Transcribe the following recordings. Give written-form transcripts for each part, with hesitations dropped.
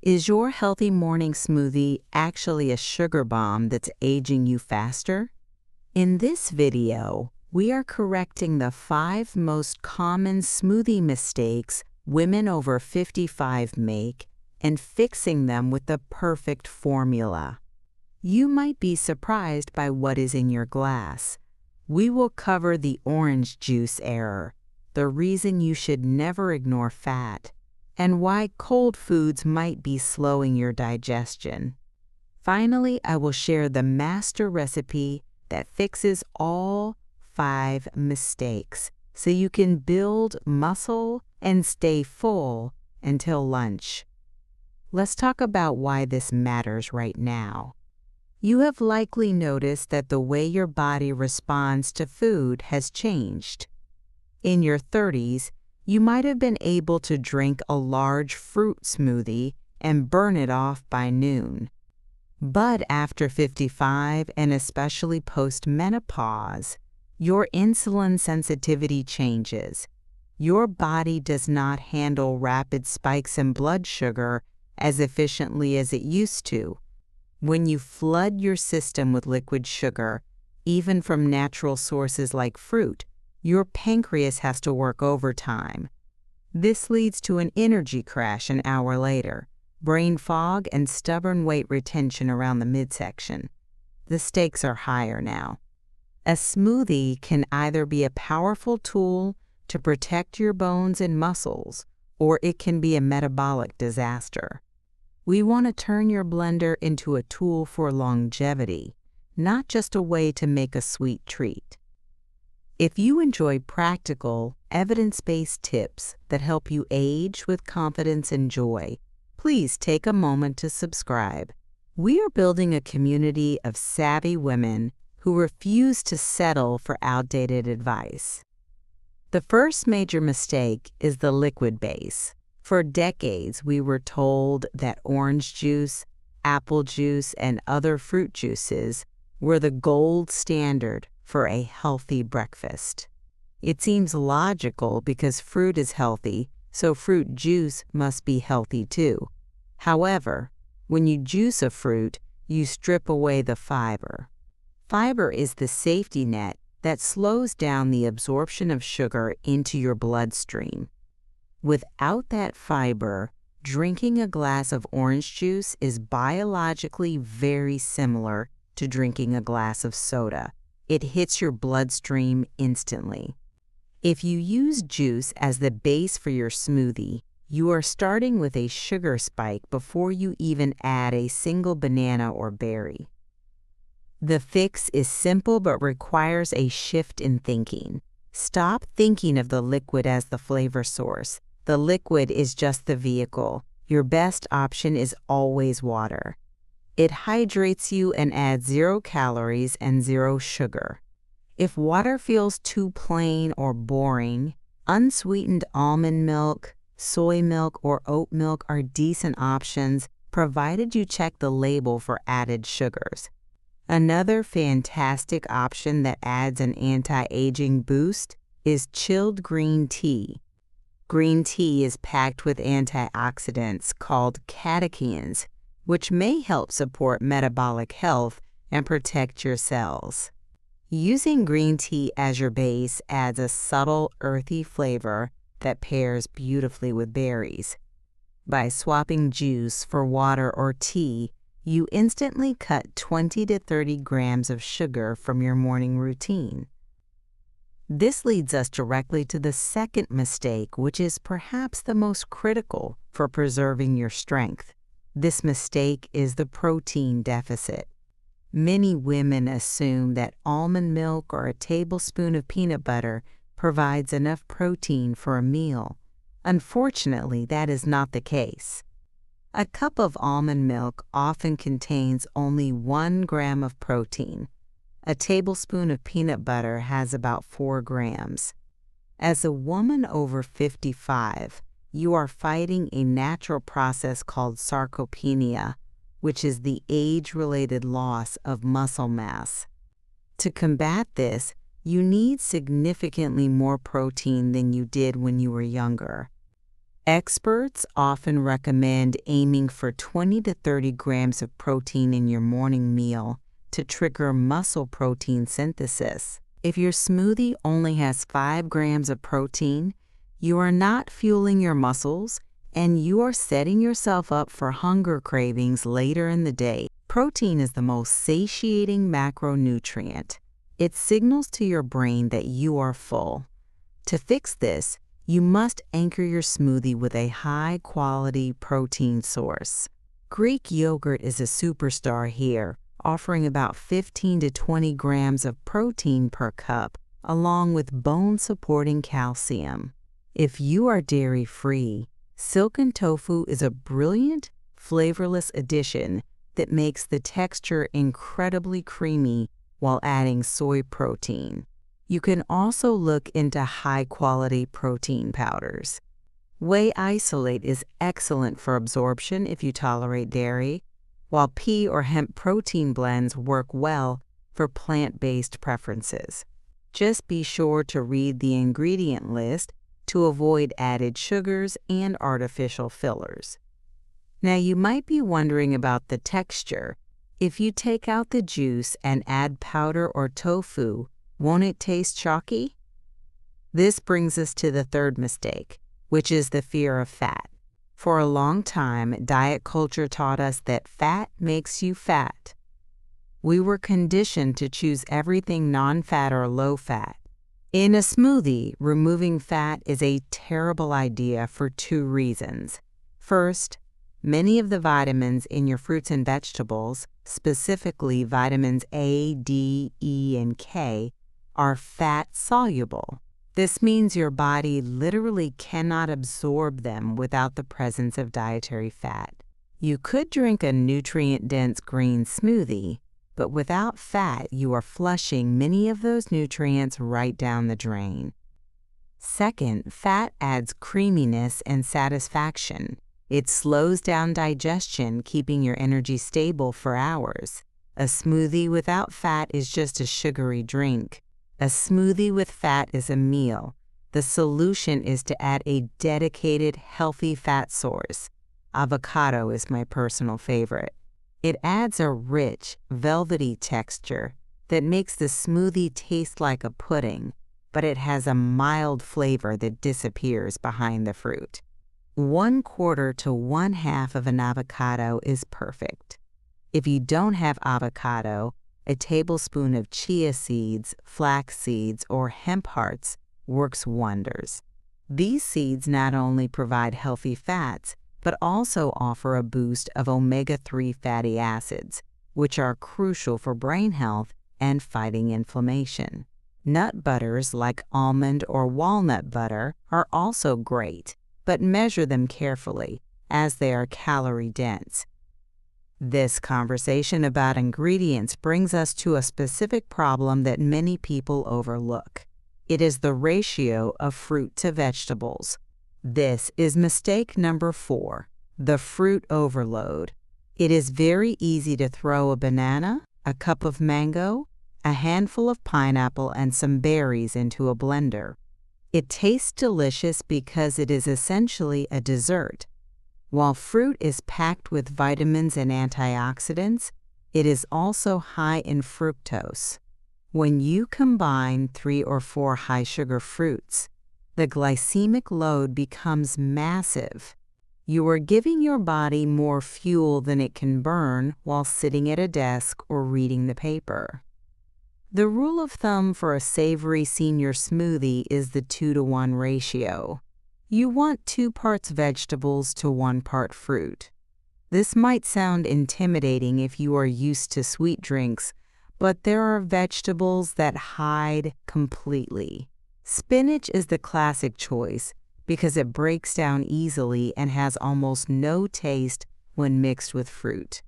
Is your healthy morning smoothie actually a sugar bomb that's aging you faster? In this video, we are correcting the 5 most common smoothie mistakes women over 55 make and fixing them with the perfect formula. You might be surprised by what is in your glass. We will cover the orange juice error, the reason you should never ignore fat, and why cold foods might be slowing your digestion. Finally, I will share the master recipe that fixes all 5 mistakes so you can build muscle and stay full until lunch. Let's talk about why this matters right now. You have likely noticed that the way your body responds to food has changed. In your 30s, you might have been able to drink a large fruit smoothie and burn it off by noon. But after 55, and especially post-menopause, your insulin sensitivity changes. Your body does not handle rapid spikes in blood sugar as efficiently as it used to. When you flood your system with liquid sugar, even from natural sources like fruit, your pancreas has to work overtime. This leads to an energy crash an hour later, brain fog, and stubborn weight retention around the midsection. The stakes are higher now. A smoothie can either be a powerful tool to protect your bones and muscles, or it can be a metabolic disaster. We want to turn your blender into a tool for longevity, not just a way to make a sweet treat. If you enjoy practical, evidence-based tips that help you age with confidence and joy, please take a moment to subscribe. We are building a community of savvy women who refuse to settle for outdated advice. The first major mistake is the liquid base. For decades, we were told that orange juice, apple juice, and other fruit juices were the gold standard for a healthy breakfast. It seems logical because fruit is healthy, so fruit juice must be healthy too. However, when you juice a fruit, you strip away the fiber. Fiber is the safety net that slows down the absorption of sugar into your bloodstream. Without that fiber, drinking a glass of orange juice is biologically very similar to drinking a glass of soda. It hits your bloodstream instantly. If you use juice as the base for your smoothie, you are starting with a sugar spike before you even add a single banana or berry. The fix is simple but requires a shift in thinking. Stop thinking of the liquid as the flavor source. The liquid is just the vehicle. Your best option is always water. It hydrates you and adds 0 calories and 0 sugar. If water feels too plain or boring, unsweetened almond milk, soy milk, or oat milk are decent options, provided you check the label for added sugars. Another fantastic option that adds an anti-aging boost is chilled green tea. Green tea is packed with antioxidants called catechins, which may help support metabolic health and protect your cells. Using green tea as your base adds a subtle, earthy flavor that pairs beautifully with berries. By swapping juice for water or tea, you instantly cut 20 to 30 grams of sugar from your morning routine. This leads us directly to the second mistake, which is perhaps the most critical for preserving your strength. This mistake is the protein deficit. Many women assume that almond milk or a tablespoon of peanut butter provides enough protein for a meal. Unfortunately, that is not the case. A cup of almond milk often contains only 1 gram of protein. A tablespoon of peanut butter has about 4 grams. As a woman over 55, you are fighting a natural process called sarcopenia, which is the age-related loss of muscle mass. To combat this, you need significantly more protein than you did when you were younger. Experts often recommend aiming for 20 to 30 grams of protein in your morning meal to trigger muscle protein synthesis. If your smoothie only has 5 grams of protein, you are not fueling your muscles and you are setting yourself up for hunger cravings later in the day. Protein is the most satiating macronutrient. It signals to your brain that you are full. To fix this, you must anchor your smoothie with a high-quality protein source. Greek yogurt is a superstar here, offering about 15 to 20 grams of protein per cup, along with bone-supporting calcium. If you are dairy-free, silken tofu is a brilliant, flavorless addition that makes the texture incredibly creamy while adding soy protein. You can also look into high-quality protein powders. Whey isolate is excellent for absorption if you tolerate dairy, while pea or hemp protein blends work well for plant-based preferences. Just be sure to read the ingredient list to avoid added sugars and artificial fillers. Now, you might be wondering about the texture. If you take out the juice and add powder or tofu, won't it taste chalky? This brings us to the third mistake, which is the fear of fat. For a long time, diet culture taught us that fat makes you fat. We were conditioned to choose everything non-fat or low-fat. In a smoothie, removing fat is a terrible idea for 2 reasons. First, many of the vitamins in your fruits and vegetables, specifically vitamins A, D, E, and K, are fat-soluble. This means your body literally cannot absorb them without the presence of dietary fat. You could drink a nutrient-dense green smoothie, but without fat, you are flushing many of those nutrients right down the drain. Second, fat adds creaminess and satisfaction. It slows down digestion, keeping your energy stable for hours. A smoothie without fat is just a sugary drink. A smoothie with fat is a meal. The solution is to add a dedicated, healthy fat source. Avocado is my personal favorite. It adds a rich, velvety texture that makes the smoothie taste like a pudding, but it has a mild flavor that disappears behind the fruit. 1/4 to 1/2 of an avocado is perfect. If you don't have avocado, a tablespoon of chia seeds, flax seeds, or hemp hearts works wonders. These seeds not only provide healthy fats, but also offer a boost of omega-3 fatty acids, which are crucial for brain health and fighting inflammation. Nut butters like almond or walnut butter are also great, but measure them carefully, as they are calorie-dense. This conversation about ingredients brings us to a specific problem that many people overlook. It is the ratio of fruit to vegetables. This is mistake number 4, the fruit overload. It is very easy to throw a banana, a cup of mango, a handful of pineapple, and some berries into a blender. It tastes delicious because it is essentially a dessert. While fruit is packed with vitamins and antioxidants, it is also high in fructose. When you combine 3 or 4 high-sugar fruits, the glycemic load becomes massive. You are giving your body more fuel than it can burn while sitting at a desk or reading the paper. The rule of thumb for a savory senior smoothie is the 2-to-1 ratio. You want 2 parts vegetables to 1 part fruit. This might sound intimidating if you are used to sweet drinks, but there are vegetables that hide completely. Spinach is the classic choice because it breaks down easily and has almost no taste when mixed with fruit.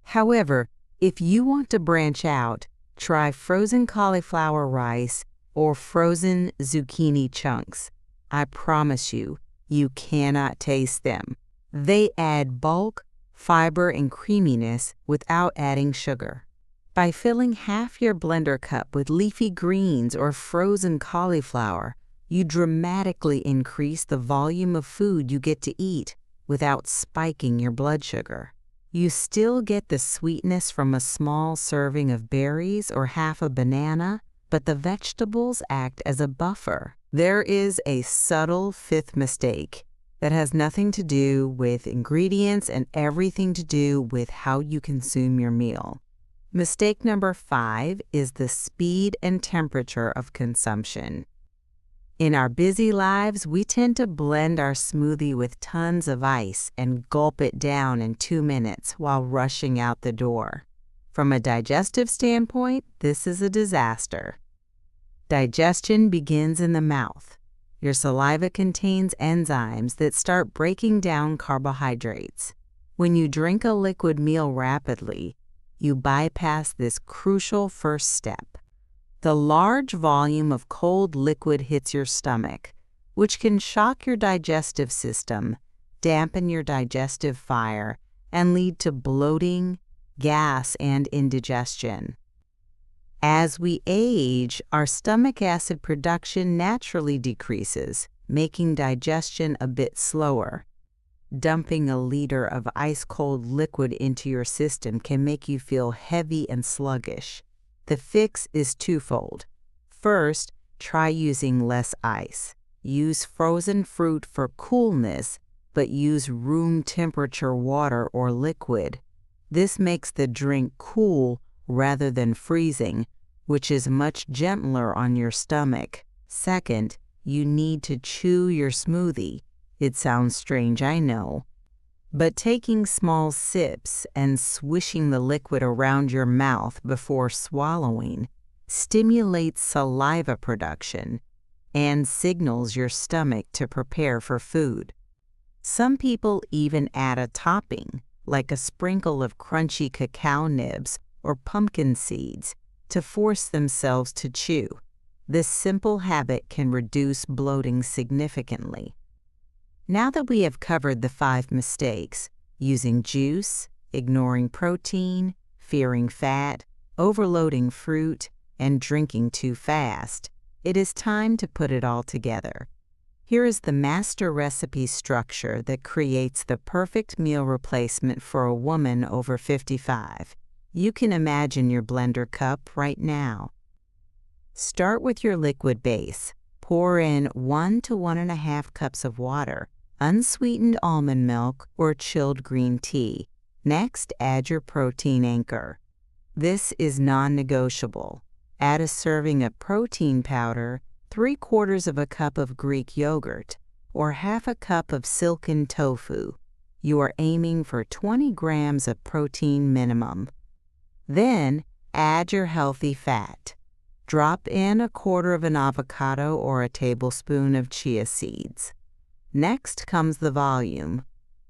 However, if you want to branch out, try frozen cauliflower rice or frozen zucchini chunks. I promise you, you cannot taste them. They add bulk, fiber, and creaminess without adding sugar. By filling half your blender cup with leafy greens or frozen cauliflower, You dramatically increase the volume of food you get to eat without spiking your blood sugar. You still get the sweetness from a small serving of berries or half a banana, but the vegetables act as a buffer. There is a subtle fifth mistake that has nothing to do with ingredients and everything to do with how you consume your meal. Mistake number 5 is the speed and temperature of consumption. In our busy lives, we tend to blend our smoothie with tons of ice and gulp it down in 2 minutes while rushing out the door. From a digestive standpoint, this is a disaster. Digestion begins in the mouth. Your saliva contains enzymes that start breaking down carbohydrates. When you drink a liquid meal rapidly, you bypass this crucial first step. The large volume of cold liquid hits your stomach, which can shock your digestive system, dampen your digestive fire, and lead to bloating, gas, and indigestion. As we age, our stomach acid production naturally decreases, making digestion a bit slower. Dumping a liter of ice-cold liquid into your system can make you feel heavy and sluggish. The fix is twofold. First, try using less ice. Use frozen fruit for coolness, but use room temperature water or liquid. This makes the drink cool rather than freezing, which is much gentler on your stomach. Second, you need to chew your smoothie. It sounds strange, I know. But taking small sips and swishing the liquid around your mouth before swallowing stimulates saliva production and signals your stomach to prepare for food. Some people even add a topping, like a sprinkle of crunchy cacao nibs or pumpkin seeds, to force themselves to chew. This simple habit can reduce bloating significantly. Now that we have covered the 5 mistakes, using juice, ignoring protein, fearing fat, overloading fruit, and drinking too fast, it is time to put it all together. Here is the master recipe structure that creates the perfect meal replacement for a woman over 55. You can imagine your blender cup right now. Start with your liquid base. Pour in 1 to 1.5 cups of water, unsweetened almond milk, or chilled green tea. Next, add your protein anchor. This is non-negotiable. Add a serving of protein powder, 3/4 cup of Greek yogurt, or half a cup of silken tofu. You are aiming for 20 grams of protein minimum. Then, add your healthy fat. Drop in 1/4 of an avocado or a tablespoon of chia seeds. Next comes the volume.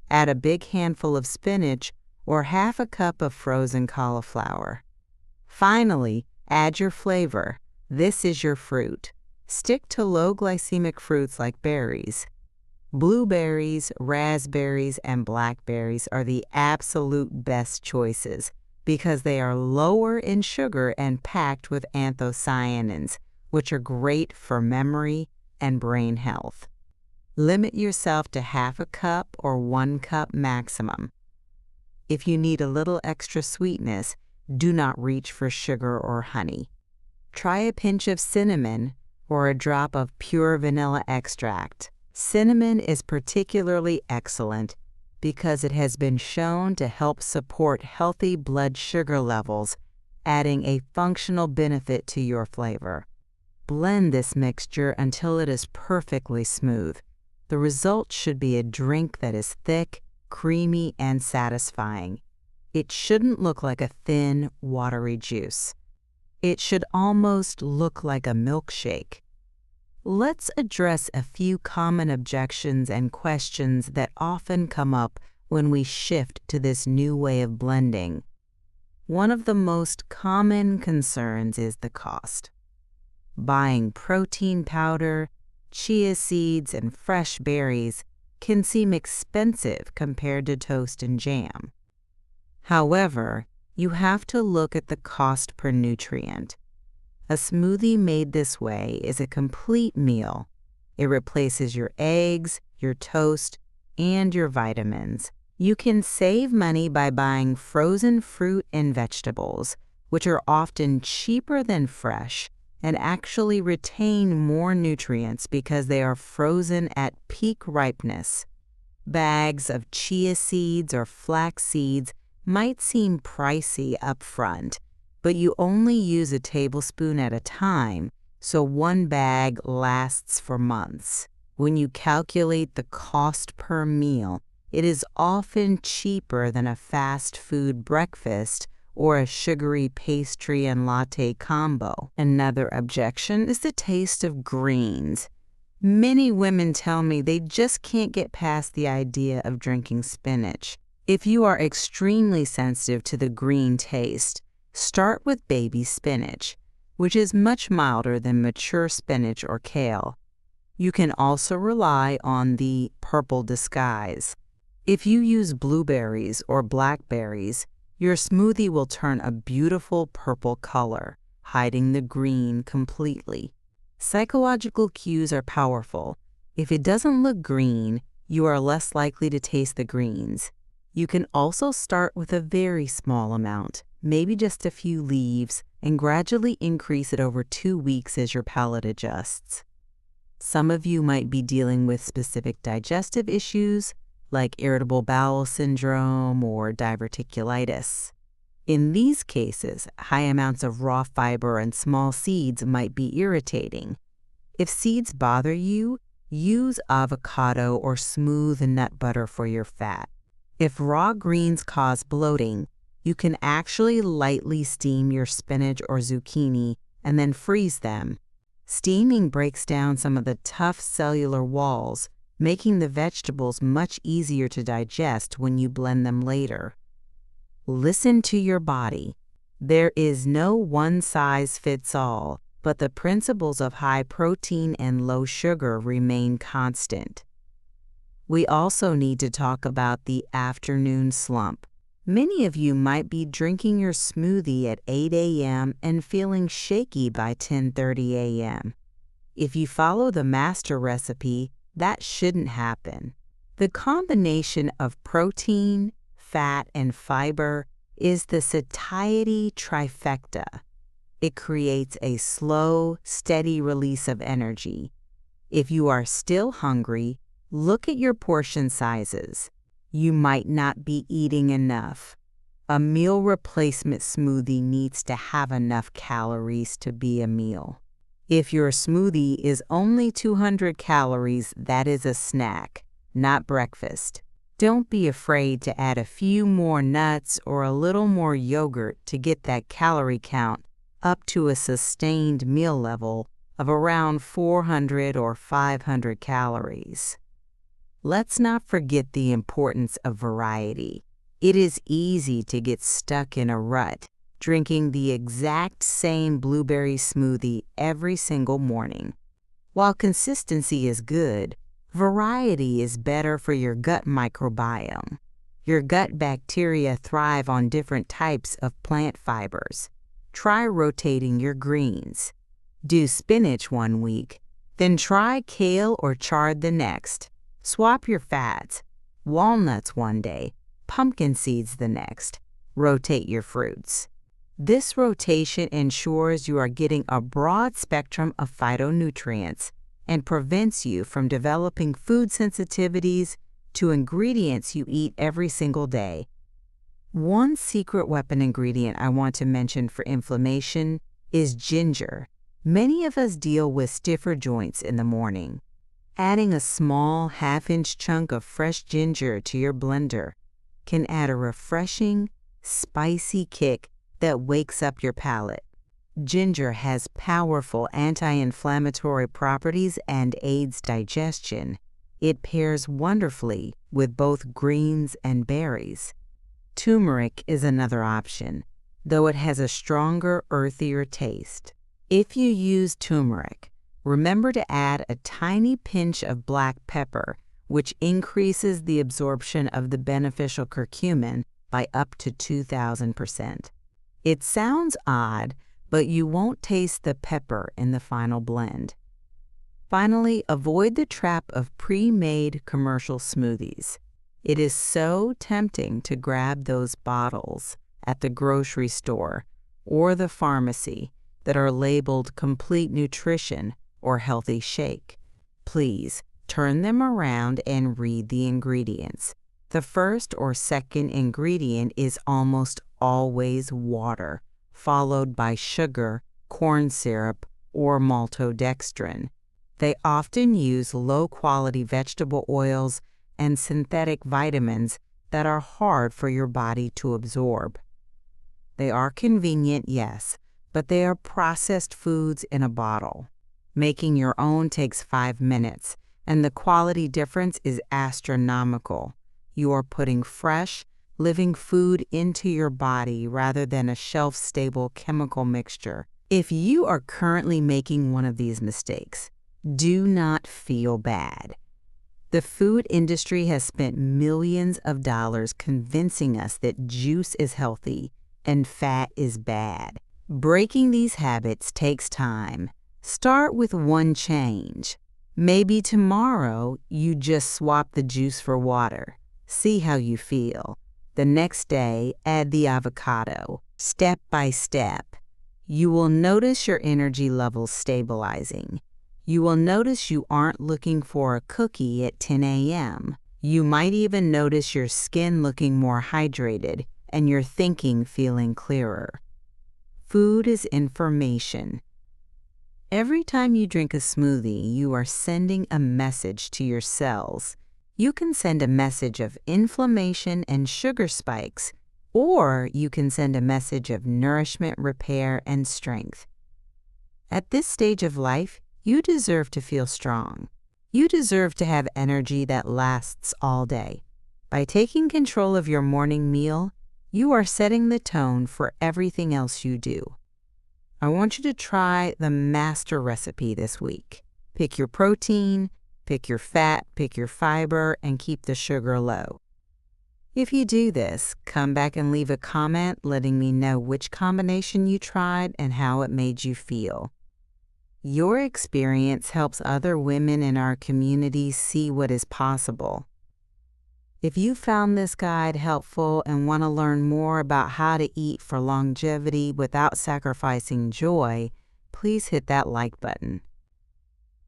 Add a big handful of spinach or half a cup of frozen cauliflower. Finally, add your flavor. This is your fruit. Stick to low glycemic fruits like berries. Blueberries, raspberries, and blackberries are the absolute best choices because they are lower in sugar and packed with anthocyanins, which are great for memory and brain health. Limit yourself to half a cup or 1 cup maximum. If you need a little extra sweetness, do not reach for sugar or honey. Try a pinch of cinnamon or a drop of pure vanilla extract. Cinnamon is particularly excellent because it has been shown to help support healthy blood sugar levels, adding a functional benefit to your flavor. Blend this mixture until it is perfectly smooth. The result should be a drink that is thick, creamy, and satisfying. It shouldn't look like a thin, watery juice. It should almost look like a milkshake. Let's address a few common objections and questions that often come up when we shift to this new way of blending. One of the most common concerns is the cost. Buying protein powder, chia seeds, and fresh berries can seem expensive compared to toast and jam. However, you have to look at the cost per nutrient. A smoothie made this way is a complete meal It replaces your eggs, your toast, and your vitamins. You can save money by buying frozen fruit and vegetables, which are often cheaper than fresh and actually retain more nutrients because they are frozen at peak ripeness. Bags of chia seeds or flax seeds might seem pricey up front, but you only use a tablespoon at a time, so one bag lasts for months. When you calculate the cost per meal, it is often cheaper than a fast food breakfast or a sugary pastry and latte combo. Another objection is the taste of greens. Many women tell me they just can't get past the idea of drinking spinach. If you are extremely sensitive to the green taste, start with baby spinach, which is much milder than mature spinach or kale. You can also rely on the purple disguise. If you use blueberries or blackberries, your smoothie will turn a beautiful purple color, hiding the green completely. Psychological cues are powerful. If it doesn't look green, you are less likely to taste the greens. You can also start with a very small amount, maybe just a few leaves, and gradually increase it over 2 weeks as your palate adjusts. Some of you might be dealing with specific digestive issues, like irritable bowel syndrome or diverticulitis. In these cases, high amounts of raw fiber and small seeds might be irritating. If seeds bother you, use avocado or smooth nut butter for your fat. If raw greens cause bloating, you can actually lightly steam your spinach or zucchini and then freeze them. Steaming breaks down some of the tough cellular walls, making the vegetables much easier to digest when you blend them later. Listen to your body. There is no one-size-fits-all, but the principles of high protein and low sugar remain constant. We also need to talk about the afternoon slump. Many of you might be drinking your smoothie at 8 a.m. and feeling shaky by 10:30 a.m. If you follow the master recipe, that shouldn't happen. The combination of protein, fat, and fiber is the satiety trifecta. It creates a slow, steady release of energy. If you are still hungry, look at your portion sizes. You might not be eating enough. A meal replacement smoothie needs to have enough calories to be a meal. If your smoothie is only 200 calories, that is a snack, not breakfast. Don't be afraid to add a few more nuts or a little more yogurt to get that calorie count up to a sustained meal level of around 400 or 500 calories. Let's not forget the importance of variety. It is easy to get stuck in a rut, drinking the exact same blueberry smoothie every single morning. While consistency is good, variety is better for your gut microbiome. Your gut bacteria thrive on different types of plant fibers. Try rotating your greens. Do spinach one week, then try kale or chard the next. Swap your fats. Walnuts one day, pumpkin seeds the next. Rotate your fruits. This rotation ensures you are getting a broad spectrum of phytonutrients and prevents you from developing food sensitivities to ingredients you eat every single day. One secret weapon ingredient I want to mention for inflammation is ginger. Many of us deal with stiffer joints in the morning. Adding a small half-inch chunk of fresh ginger to your blender can add a refreshing, spicy kick that wakes up your palate. Ginger has powerful anti-inflammatory properties and aids digestion. It pairs wonderfully with both greens and berries. Turmeric is another option, though it has a stronger, earthier taste. If you use turmeric, remember to add a tiny pinch of black pepper, which increases the absorption of the beneficial curcumin by up to 2,000%. It sounds odd, but you won't taste the pepper in the final blend. Finally, avoid the trap of pre-made commercial smoothies. It is so tempting to grab those bottles at the grocery store or the pharmacy that are labeled complete nutrition or healthy shake. Please turn them around and read the ingredients. The first or second ingredient is almost always water, followed by sugar, corn syrup, or maltodextrin. They often use low-quality vegetable oils and synthetic vitamins that are hard for your body to absorb. They are convenient, yes, but they are processed foods in a bottle. Making your own takes 5 minutes, and the quality difference is astronomical. You are putting fresh, living food into your body rather than a shelf-stable chemical mixture. If you are currently making one of these mistakes, do not feel bad. The food industry has spent millions of dollars convincing us that juice is healthy and fat is bad. Breaking these habits takes time. Start with one change. Maybe tomorrow you just swap the juice for water. See how you feel. The next day, add the avocado, step by step. You will notice your energy levels stabilizing. You will notice you aren't looking for a cookie at 10 a.m. You might even notice your skin looking more hydrated and your thinking feeling clearer. Food is information. Every time you drink a smoothie, you are sending a message to your cells. You can send a message of inflammation and sugar spikes, or you can send a message of nourishment, repair, and strength. At this stage of life, you deserve to feel strong. You deserve to have energy that lasts all day. By taking control of your morning meal, you are setting the tone for everything else you do. I want you to try the master recipe this week. Pick your protein, pick your fat, pick your fiber, and keep the sugar low. If you do this, come back and leave a comment letting me know which combination you tried and how it made you feel. Your experience helps other women in our community see what is possible. If you found this guide helpful and want to learn more about how to eat for longevity without sacrificing joy, please hit that like button.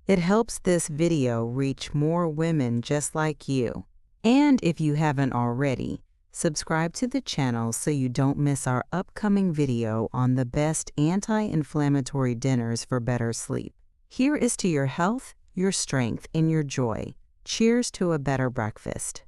It helps this video reach more women just like you. And if you haven't already, subscribe to the channel so you don't miss our upcoming video on the best anti-inflammatory dinners for better sleep. Here is to your health, your strength, and your joy. Cheers to a better breakfast.